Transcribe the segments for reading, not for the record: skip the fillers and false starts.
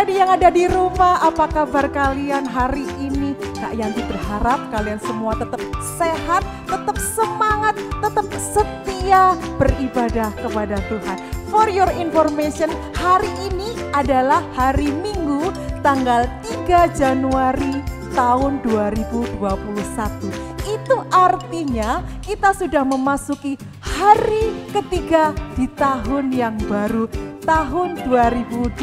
adik-adik yang ada di rumah, apa kabar kalian hari ini? Kak Yanti berharap kalian semua tetap sehat, tetap semangat, tetap setia beribadah kepada Tuhan. For your information, hari ini adalah hari Minggu tanggal 3 Januari tahun 2021. Itu artinya kita sudah memasuki hari ketiga di tahun yang baru, tahun 2021.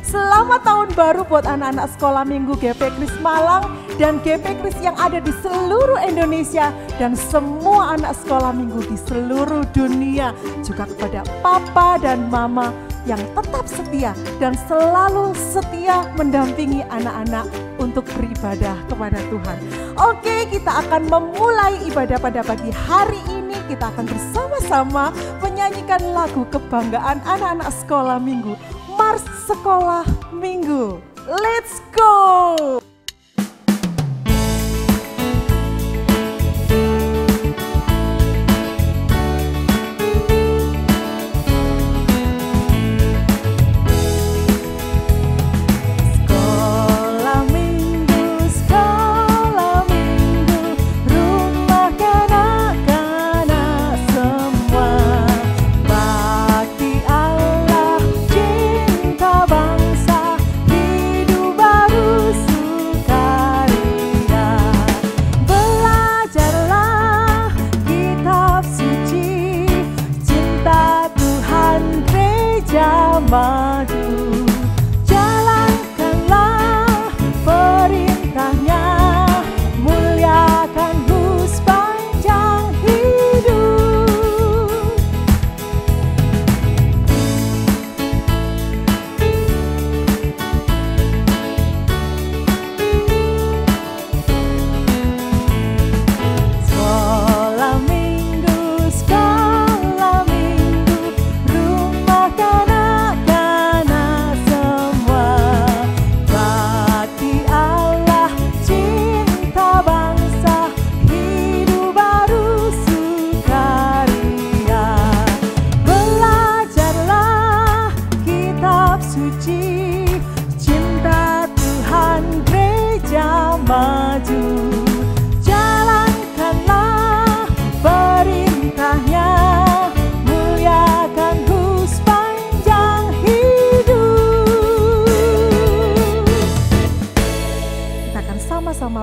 Selamat tahun baru buat anak-anak sekolah minggu GP Kris Malang dan GP Kris yang ada di seluruh Indonesia dan semua anak sekolah minggu di seluruh dunia. Juga kepada papa dan mama yang tetap setia dan selalu setia mendampingi anak-anak untuk beribadah kepada Tuhan. Oke, kita akan memulai ibadah pada pagi hari ini. Kita akan bersama-sama menyanyikan lagu kebanggaan anak-anak sekolah minggu. Mars Sekolah Minggu. Let's go!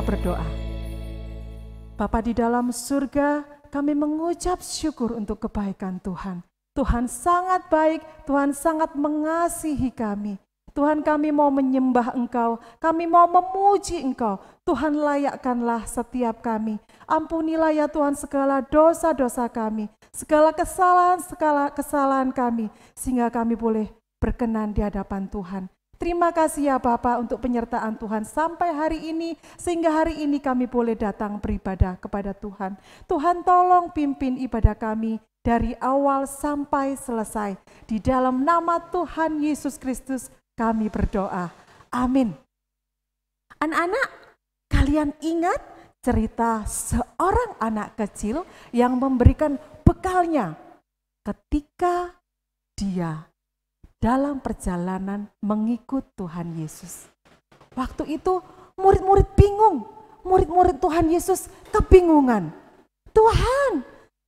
Berdoa. Bapa di dalam surga, kami mengucap syukur untuk kebaikan Tuhan. Tuhan sangat baik, Tuhan sangat mengasihi kami. Tuhan, kami mau menyembah Engkau, kami mau memuji Engkau. Tuhan, layakkanlah setiap kami. Ampunilah ya Tuhan segala dosa-dosa kami, segala kesalahan kami, sehingga kami boleh berkenan di hadapan Tuhan. Terima kasih ya Bapa untuk penyertaan Tuhan sampai hari ini, sehingga hari ini kami boleh datang beribadah kepada Tuhan. Tuhan, tolong pimpin ibadah kami dari awal sampai selesai. Di dalam nama Tuhan Yesus Kristus kami berdoa. Amin. Anak-anak, kalian ingat cerita seorang anak kecil yang memberikan bekalnya ketika dia dalam perjalanan mengikut Tuhan Yesus. Waktu itu murid-murid bingung, murid-murid Tuhan Yesus kebingungan. Tuhan,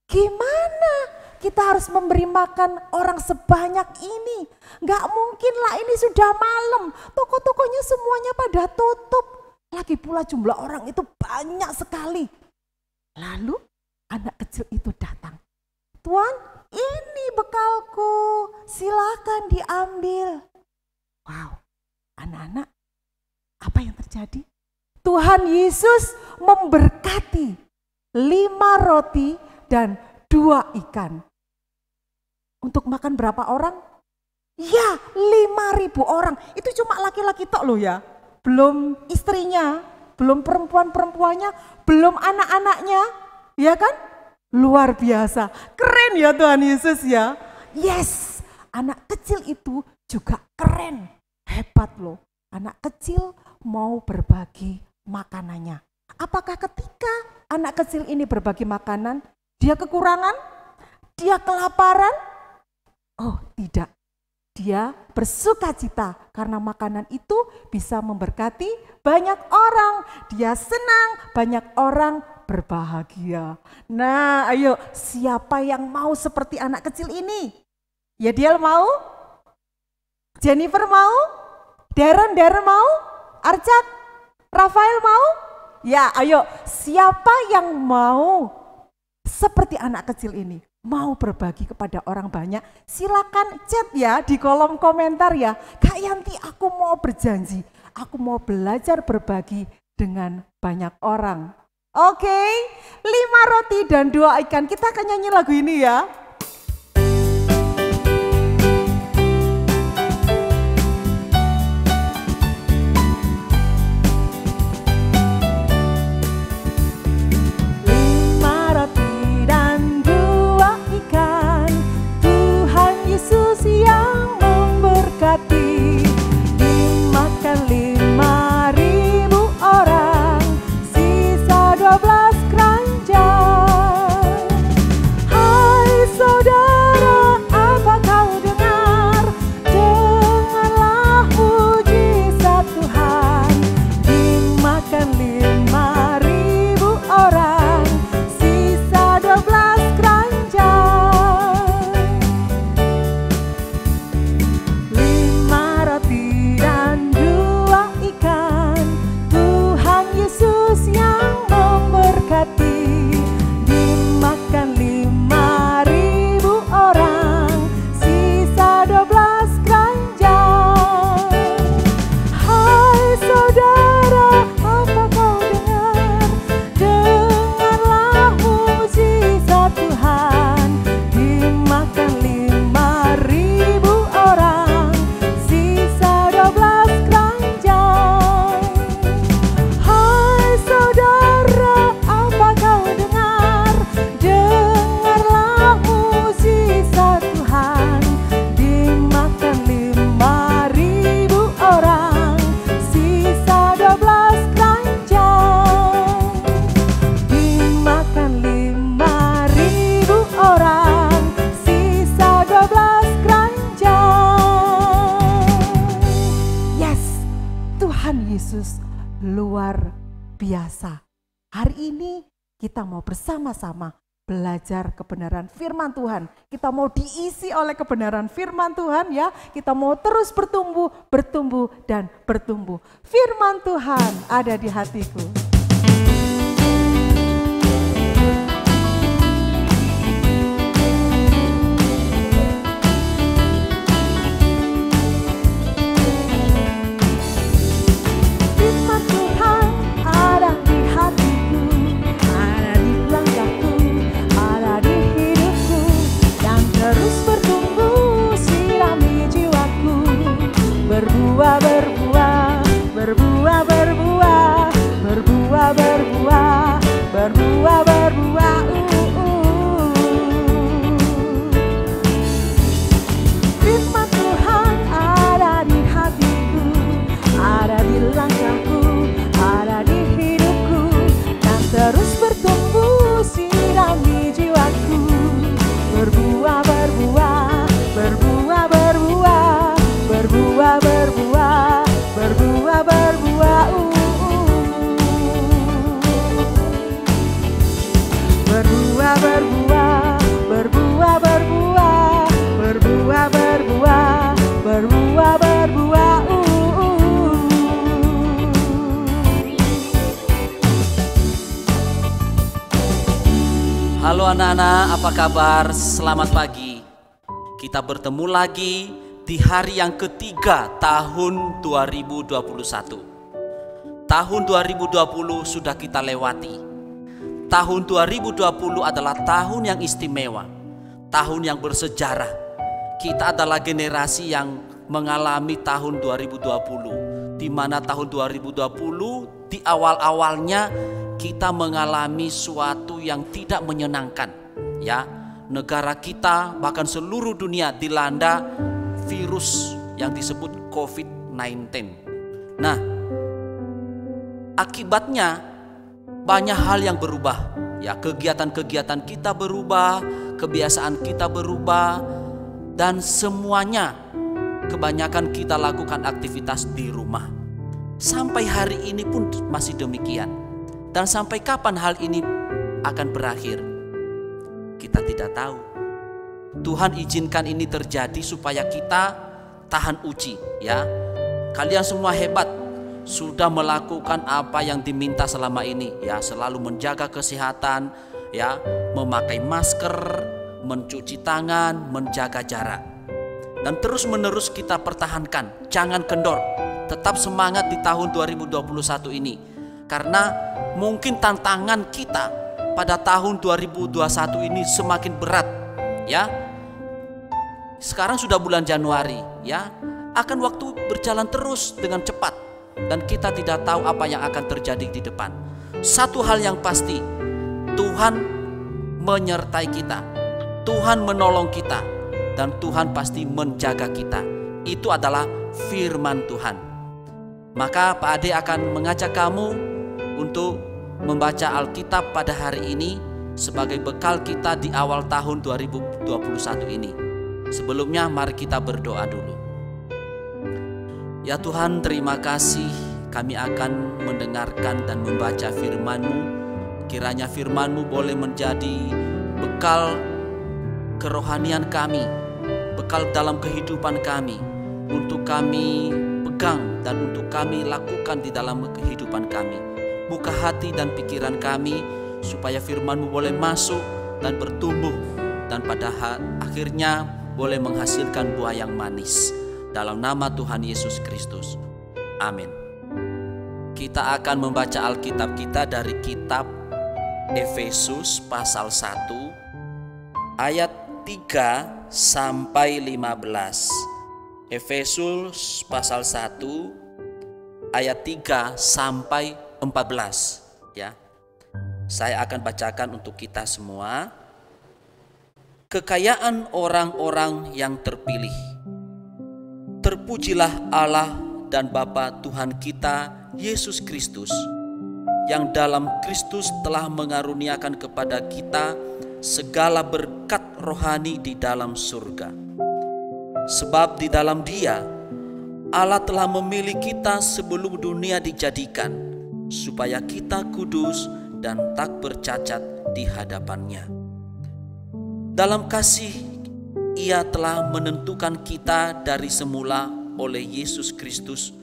gimana kita harus memberi makan orang sebanyak ini? Gak mungkin lah, ini sudah malam, toko-tokonya semuanya pada tutup. Lagi pula jumlah orang itu banyak sekali. Lalu anak kecil itu datang. Tuhan, ini bekalku, silakan diambil. Wow, anak-anak, apa yang terjadi? Tuhan Yesus memberkati 5 roti dan 2 ikan. Untuk makan berapa orang? Ya, 5.000 orang. Itu cuma laki-laki tok loh ya. Belum istrinya, belum perempuan-perempuannya, belum anak-anaknya, ya kan? Luar biasa, keren ya Tuhan Yesus ya. Yes, anak kecil itu juga keren, hebat loh. Anak kecil mau berbagi makanannya. Apakah ketika anak kecil ini berbagi makanan, dia kekurangan? Dia kelaparan? Oh tidak, Dia bersuka cita karena makanan itu bisa memberkati banyak orang. Dia senang banyak orang berbahagia. Nah, ayo siapa yang mau seperti anak kecil ini? Ya dia mau? Jennifer mau? Darren mau? Arcak? Rafael mau? Ya ayo siapa yang mau seperti anak kecil ini? Mau berbagi kepada orang banyak, silakan chat ya di kolom komentar ya. Kak Yanti, aku mau berjanji, aku mau belajar berbagi dengan banyak orang. Oke, 5 roti dan 2 ikan. Kita akan nyanyi lagu ini ya. Yang memberkati, dimakan 5.000 orang, sisa 12 keranjang. Hai saudara, apa kau dengar? Dengarlah mujizat Tuhan, dimakan 5.000 orang, sisa 12 keranjang. Yesus luar biasa. Hari ini kita mau bersama-sama belajar kebenaran firman Tuhan. Kita mau diisi oleh kebenaran firman Tuhan ya. Kita mau terus bertumbuh, bertumbuh, dan bertumbuh. Firman Tuhan ada di hatiku. Firman Tuhan ada di hatiku, ada di langkahku, ada di hidupku, dan terus bertumbuh sirami jiwaku. Berbuah, berbuah, berbuah, berbuah, berbuah, berbuah, berbuah, berbuah. Berbuah, berbuah, berbuah, berbuah, berbuah, berbuah, berbuah, berbuah. Halo anak-anak, apa kabar? Selamat pagi. Kita bertemu lagi di hari yang ketiga tahun 2021. Tahun 2020 sudah kita lewati. Tahun 2020 adalah tahun yang istimewa, tahun yang bersejarah. Kita adalah generasi yang mengalami tahun 2020, di mana tahun 2020 di awal-awalnya kita mengalami suatu yang tidak menyenangkan. Ya, negara kita bahkan seluruh dunia dilanda virus yang disebut COVID-19. Nah, akibatnya banyak hal yang berubah. Ya, kegiatan-kegiatan kita berubah, kebiasaan kita berubah, dan semuanya kebanyakan kita lakukan aktivitas di rumah. Sampai hari ini pun masih demikian. Dan sampai kapan hal ini akan berakhir? Kita tidak tahu. Tuhan izinkan ini terjadi supaya kita tahan uji, ya. Kalian semua hebat, sudah melakukan apa yang diminta selama ini, ya, selalu menjaga kesehatan, ya, memakai masker, mencuci tangan, menjaga jarak. Dan terus-menerus kita pertahankan, jangan kendor. Tetap semangat di tahun 2021 ini. Karena mungkin tantangan kita pada tahun 2021 ini semakin berat, ya. Sekarang sudah bulan Januari, ya. Akan waktu berjalan terus dengan cepat dan kita tidak tahu apa yang akan terjadi di depan. Satu hal yang pasti, Tuhan menyertai kita. Tuhan menolong kita dan Tuhan pasti menjaga kita. Itu adalah firman Tuhan. Maka Pak Ade akan mengajak kamu untuk membaca Alkitab pada hari ini sebagai bekal kita di awal tahun 2021 ini. Sebelumnya mari kita berdoa dulu. Ya Tuhan, terima kasih kami akan mendengarkan dan membaca firman-Mu. Kiranya firman-Mu boleh menjadi bekal kerohanian kami, bekal dalam kehidupan kami, untuk kami pegang dan untuk kami lakukan di dalam kehidupan kami. Buka hati dan pikiran kami supaya firman-Mu boleh masuk dan bertumbuh dan pada akhirnya boleh menghasilkan buah yang manis. Dalam nama Tuhan Yesus Kristus. Amin. Kita akan membaca Alkitab kita dari kitab Efesus pasal 1 ayat 3 sampai 15. Efesus pasal 1 ayat 3 sampai 14, ya. Saya akan bacakan untuk kita semua. Kekayaan orang-orang yang terpilih. Terpujilah Allah dan Bapa Tuhan kita Yesus Kristus, yang dalam Kristus telah mengaruniakan kepada kita segala berkat rohani di dalam surga. Sebab di dalam Dia Allah telah memilih kita sebelum dunia dijadikan, supaya kita kudus dan tak bercacat di hadapan-Nya. Dalam kasih Ia telah menentukan kita dari semula oleh Yesus Kristus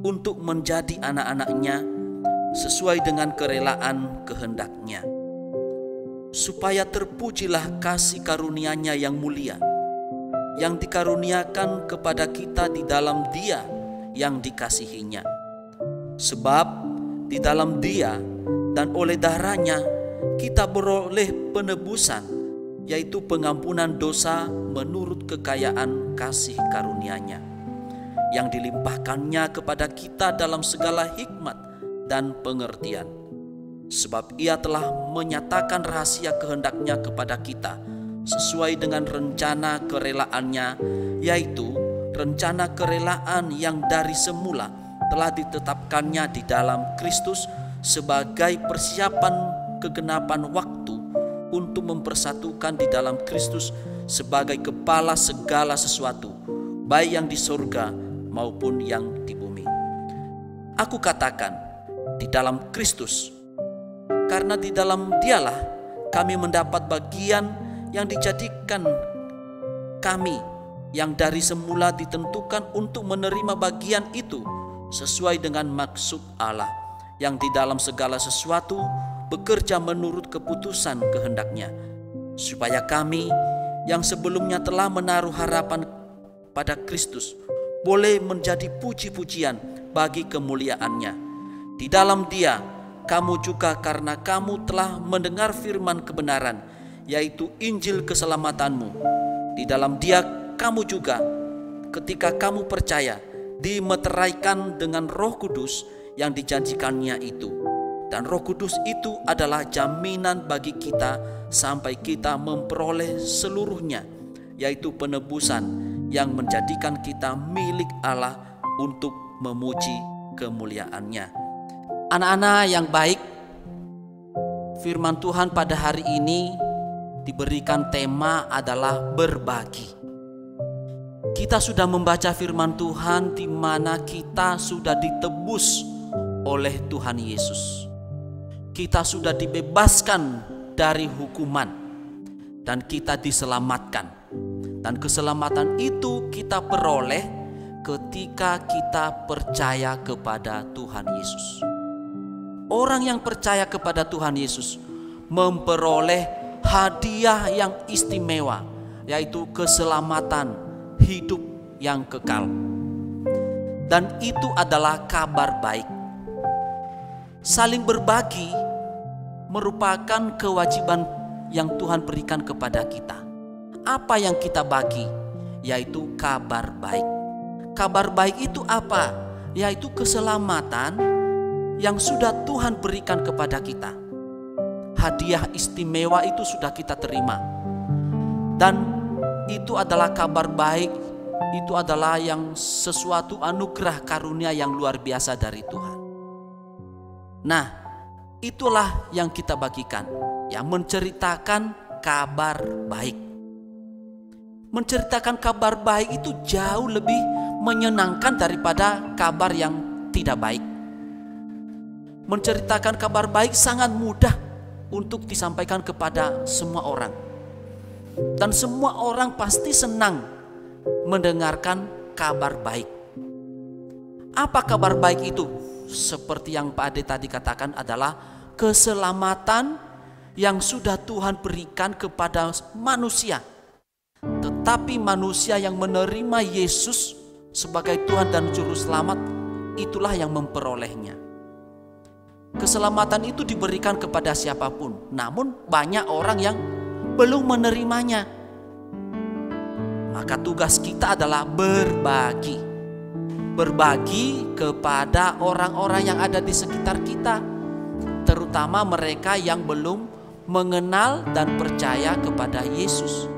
untuk menjadi anak-anak-Nya sesuai dengan kerelaan kehendak-Nya, supaya terpujilah kasih karunia-Nya yang mulia, yang dikaruniakan kepada kita di dalam Dia yang dikasihi-Nya. Sebab di dalam Dia dan oleh darah-Nya kita beroleh penebusan, yaitu pengampunan dosa menurut kekayaan kasih karunia-Nya, yang dilimpahkannya kepada kita dalam segala hikmat dan pengertian. Sebab Ia telah menyatakan rahasia kehendak-Nya kepada kita sesuai dengan rencana kerelaan-Nya, yaitu rencana kerelaan yang dari semula telah ditetapkannya di dalam Kristus sebagai persiapan kegenapan waktu untuk mempersatukan di dalam Kristus sebagai kepala segala sesuatu, baik yang di surga maupun yang di bumi. Aku katakan di dalam Kristus, karena di dalam Dialah kami mendapat bagian yang dijadikan kami, yang dari semula ditentukan untuk menerima bagian itu sesuai dengan maksud Allah, yang di dalam segala sesuatu bekerja menurut keputusan kehendak-Nya, supaya kami yang sebelumnya telah menaruh harapan pada Kristus boleh menjadi puji-pujian bagi kemuliaan-Nya. Di dalam Dia kamu juga, karena kamu telah mendengar firman kebenaran, yaitu Injil keselamatanmu. Di dalam Dia kamu juga, ketika kamu percaya, dimeteraikan dengan Roh Kudus yang dijanjikannya itu. Dan Roh Kudus itu adalah jaminan bagi kita sampai kita memperoleh seluruhnya, yaitu penebusan yang menjadikan kita milik Allah untuk memuji kemuliaan-Nya. Anak-anak yang baik, firman Tuhan pada hari ini diberikan tema adalah berbagi. Kita sudah membaca firman Tuhan di mana kita sudah ditebus oleh Tuhan Yesus. Kita sudah dibebaskan dari hukuman dan kita diselamatkan. Dan keselamatan itu kita peroleh ketika kita percaya kepada Tuhan Yesus. Orang yang percaya kepada Tuhan Yesus memperoleh hadiah yang istimewa, yaitu keselamatan hidup yang kekal. Dan itu adalah kabar baik. Saling berbagi merupakan kewajiban yang Tuhan berikan kepada kita. Apa yang kita bagi? Yaitu kabar baik. Kabar baik itu apa? Yaitu keselamatan yang sudah Tuhan berikan kepada kita. Hadiah istimewa itu sudah kita terima. Dan itu adalah kabar baik. Itu adalah yang sesuatu anugerah karunia yang luar biasa dari Tuhan. Nah, itulah yang kita bagikan, yang menceritakan kabar baik. Menceritakan kabar baik itu jauh lebih menyenangkan daripada kabar yang tidak baik. Menceritakan kabar baik sangat mudah untuk disampaikan kepada semua orang. Dan semua orang pasti senang mendengarkan kabar baik. Apa kabar baik itu? Seperti yang Pak Ade tadi katakan adalah keselamatan yang sudah Tuhan berikan kepada manusia. Tetapi manusia yang menerima Yesus sebagai Tuhan dan Juru Selamat, itulah yang memperolehnya. Keselamatan itu diberikan kepada siapapun, namun banyak orang yang belum menerimanya. Maka tugas kita adalah berbagi. Berbagi kepada orang-orang yang ada di sekitar kita, terutama mereka yang belum mengenal dan percaya kepada Yesus.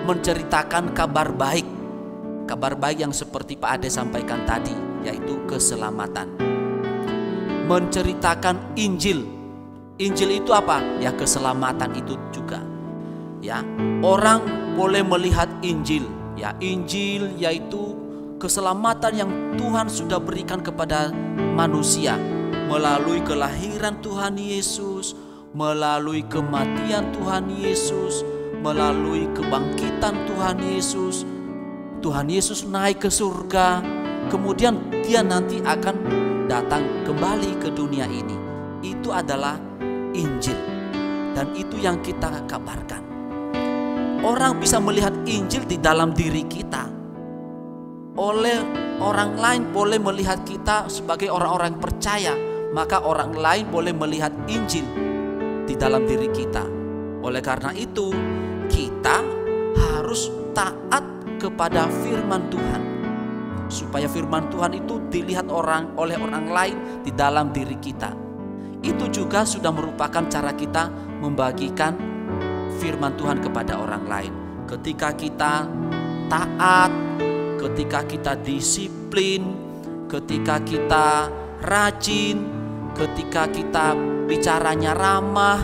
Menceritakan kabar baik. Kabar baik yang seperti Pak Ade sampaikan tadi, yaitu keselamatan. Menceritakan Injil. Injil itu apa? Ya, keselamatan itu juga. Ya, orang boleh melihat Injil. Ya, Injil yaitu keselamatan yang Tuhan sudah berikan kepada manusia melalui kelahiran Tuhan Yesus, melalui kematian Tuhan Yesus, melalui kebangkitan Tuhan Yesus. Tuhan Yesus naik ke surga, kemudian dia nanti akan datang kembali ke dunia ini. Itu adalah Injil, dan itu yang kita kabarkan. Orang bisa melihat Injil di dalam diri kita. Oleh orang lain boleh melihat kita sebagai orang-orang percaya, maka orang lain boleh melihat Injil di dalam diri kita. Oleh karena itu, kita harus taat kepada firman Tuhan, supaya firman Tuhan itu dilihat oleh orang lain di dalam diri kita. Itu juga sudah merupakan cara kita membagikan firman Tuhan kepada orang lain. Ketika kita taat, ketika kita disiplin, ketika kita rajin, ketika kita bicaranya ramah,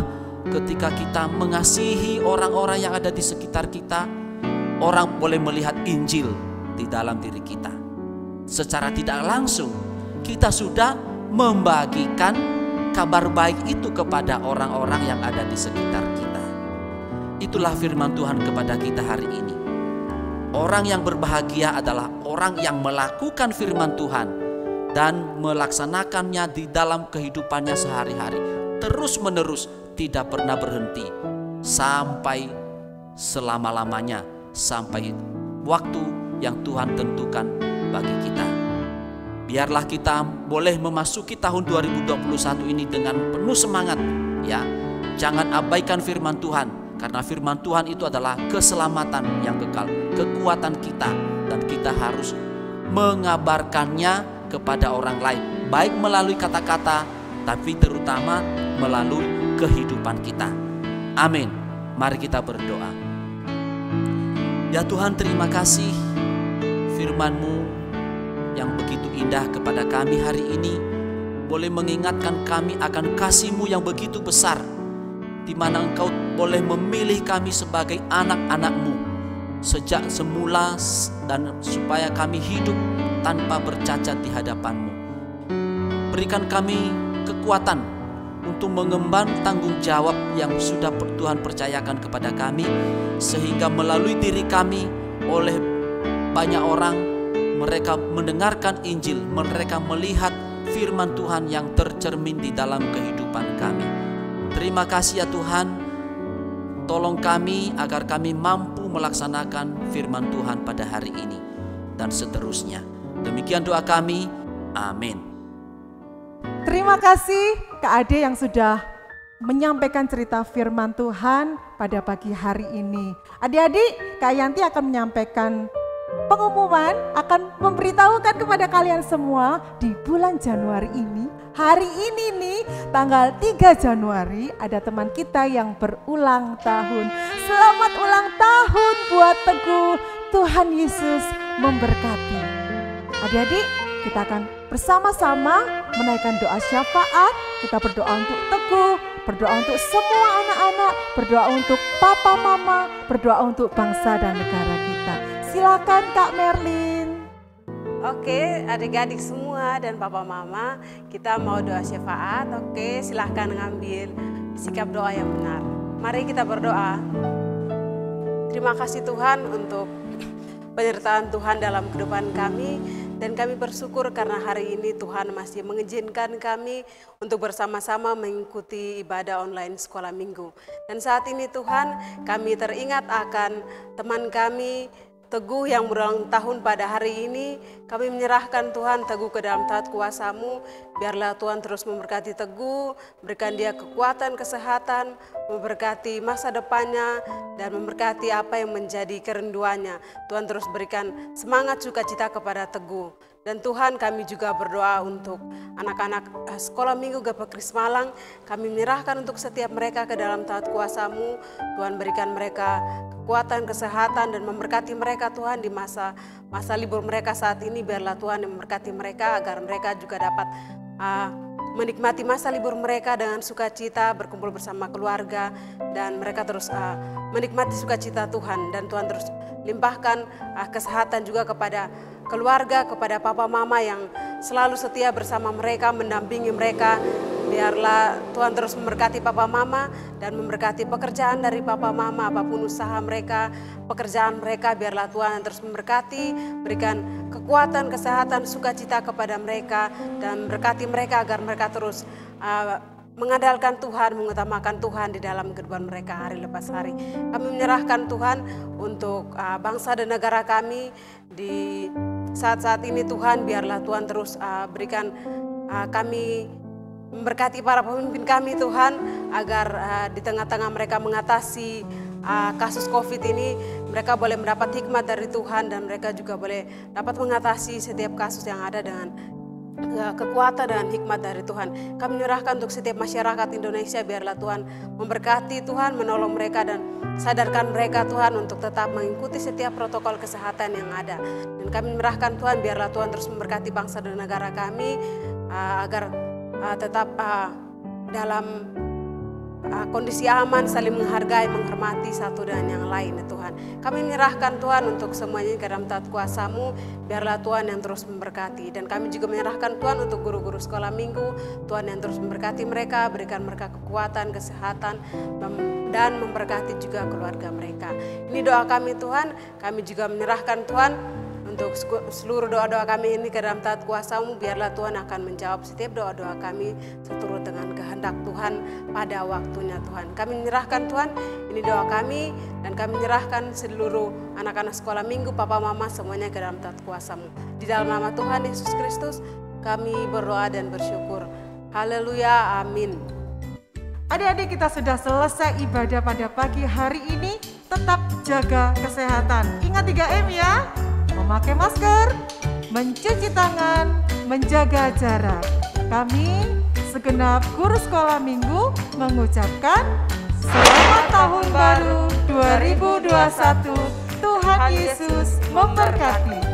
ketika kita mengasihi orang-orang yang ada di sekitar kita, orang boleh melihat Injil di dalam diri kita. Secara tidak langsung kita sudah membagikan kabar baik itu kepada orang-orang yang ada di sekitar kita. Itulah firman Tuhan kepada kita hari ini. Orang yang berbahagia adalah orang yang melakukan firman Tuhan dan melaksanakannya di dalam kehidupannya sehari-hari, terus menerus, tidak pernah berhenti sampai selama-lamanya, sampai waktu yang Tuhan tentukan bagi kita. Biarlah kita boleh memasuki tahun 2021 ini dengan penuh semangat, ya. Jangan abaikan firman Tuhan, karena firman Tuhan itu adalah keselamatan yang kekal, kekuatan kita, dan kita harus mengabarkannya kepada orang lain, baik melalui kata-kata, tapi terutama melalui kehidupan kita. Amin. Mari kita berdoa. Ya Tuhan, terima kasih firman-Mu yang begitu indah kepada kami hari ini, boleh mengingatkan kami akan kasih-Mu yang begitu besar, di mana Engkau boleh memilih kami sebagai anak-anak-Mu, sejak semula dan supaya kami hidup tanpa bercacat di hadapan-Mu. Berikan kami kekuatan untuk mengemban tanggung jawab yang sudah Tuhan percayakan kepada kami, sehingga melalui diri kami oleh banyak orang mereka mendengarkan Injil, mereka melihat firman Tuhan yang tercermin di dalam kehidupan kami. Terima kasih ya Tuhan, tolong kami agar kami mampu melaksanakan firman Tuhan pada hari ini dan seterusnya. Demikian doa kami, amin. Terima kasih Kak Ade yang sudah menyampaikan cerita firman Tuhan pada pagi hari ini. Adik-adik, Kak Yanti akan menyampaikan pengumuman, akan memberitahukan kepada kalian semua di bulan Januari ini. Hari ini nih, tanggal 3 Januari ada teman kita yang berulang tahun. Selamat ulang tahun buat Teguh. Tuhan Yesus memberkati. Adik-adik, kita akan bersama-sama menaikkan doa syafaat. Kita berdoa untuk Teguh, berdoa untuk semua anak-anak, berdoa untuk papa mama, berdoa untuk bangsa dan negara kita. Silakan Kak Merlin. Oke, adik-adik semua dan papa mama, kita mau doa syafaat. Oke, silahkan ngambil sikap doa yang benar. Mari kita berdoa. Terima kasih Tuhan untuk penyertaan Tuhan dalam kehidupan kami. Dan kami bersyukur karena hari ini Tuhan masih mengizinkan kami untuk bersama-sama mengikuti ibadah online sekolah minggu. Dan saat ini Tuhan, kami teringat akan teman kami Teguh yang berulang tahun pada hari ini. Kami menyerahkan Tuhan Teguh ke dalam taat kuasa-Mu. Biarlah Tuhan terus memberkati Teguh, berikan dia kekuatan, kesehatan, memberkati masa depannya, dan memberkati apa yang menjadi kerinduannya. Tuhan terus berikan semangat sukacita kepada Teguh. Dan Tuhan, kami juga berdoa untuk anak-anak sekolah minggu GP Kris Malang. Kami menyerahkan untuk setiap mereka ke dalam taat kuasa-Mu. Tuhan berikan mereka kekuatan, kesehatan, dan memberkati mereka Tuhan di masa libur mereka saat ini. Biarlah Tuhan yang memberkati mereka agar mereka juga dapat menikmati masa libur mereka dengan sukacita, berkumpul bersama keluarga, dan mereka terus menikmati sukacita Tuhan. Dan Tuhan terus limpahkan kesehatan juga kepada keluarga, kepada papa mama yang selalu setia bersama mereka, mendampingi mereka. Biarlah Tuhan terus memberkati papa mama dan memberkati pekerjaan dari papa mama, apapun usaha mereka, pekerjaan mereka. Biarlah Tuhan terus memberkati, berikan kekuatan, kesehatan, sukacita kepada mereka, dan berkati mereka agar mereka terus mengandalkan Tuhan, mengutamakan Tuhan di dalam kehidupan mereka hari lepas hari. Kami menyerahkan Tuhan untuk bangsa dan negara kami di saat-saat ini Tuhan. Biarlah Tuhan terus berikan kami, memberkati para pemimpin kami Tuhan, agar di tengah-tengah mereka mengatasi kasus COVID ini, mereka boleh mendapat hikmat dari Tuhan, dan mereka juga boleh dapat mengatasi setiap kasus yang ada dengan kekuatan dan hikmat dari Tuhan. Kami menyerahkan untuk setiap masyarakat Indonesia. Biarlah Tuhan memberkati, Tuhan menolong mereka dan sadarkan mereka Tuhan untuk tetap mengikuti setiap protokol kesehatan yang ada. Dan kami menyerahkan Tuhan, biarlah Tuhan terus memberkati bangsa dan negara kami agar tetap dalam kondisi aman, saling menghargai, menghormati satu dan yang lain ya Tuhan. Kami menyerahkan Tuhan untuk semuanya ke dalam taat kuasa-Mu. Biarlah Tuhan yang terus memberkati. Dan kami juga menyerahkan Tuhan untuk guru-guru sekolah minggu. Tuhan yang terus memberkati mereka, berikan mereka kekuatan, kesehatan, dan memberkati juga keluarga mereka. Ini doa kami Tuhan. Kami juga menyerahkan Tuhan untuk seluruh doa-doa kami ini ke dalam taat kuasa-Mu. Biarlah Tuhan akan menjawab setiap doa-doa kami seturut dengan kehendak Tuhan pada waktunya Tuhan. Kami menyerahkan Tuhan, ini doa kami, dan kami menyerahkan seluruh anak-anak sekolah minggu, papa mama semuanya ke dalam taat kuasa-Mu. Di dalam nama Tuhan Yesus Kristus kami berdoa dan bersyukur. Haleluya, amin. Adik-adik, kita sudah selesai ibadah pada pagi hari ini. Tetap jaga kesehatan. Ingat 3M ya. Memakai masker, mencuci tangan, menjaga jarak. Kami segenap guru sekolah minggu mengucapkan selamat tahun baru 2021. Tuhan Yesus memberkati.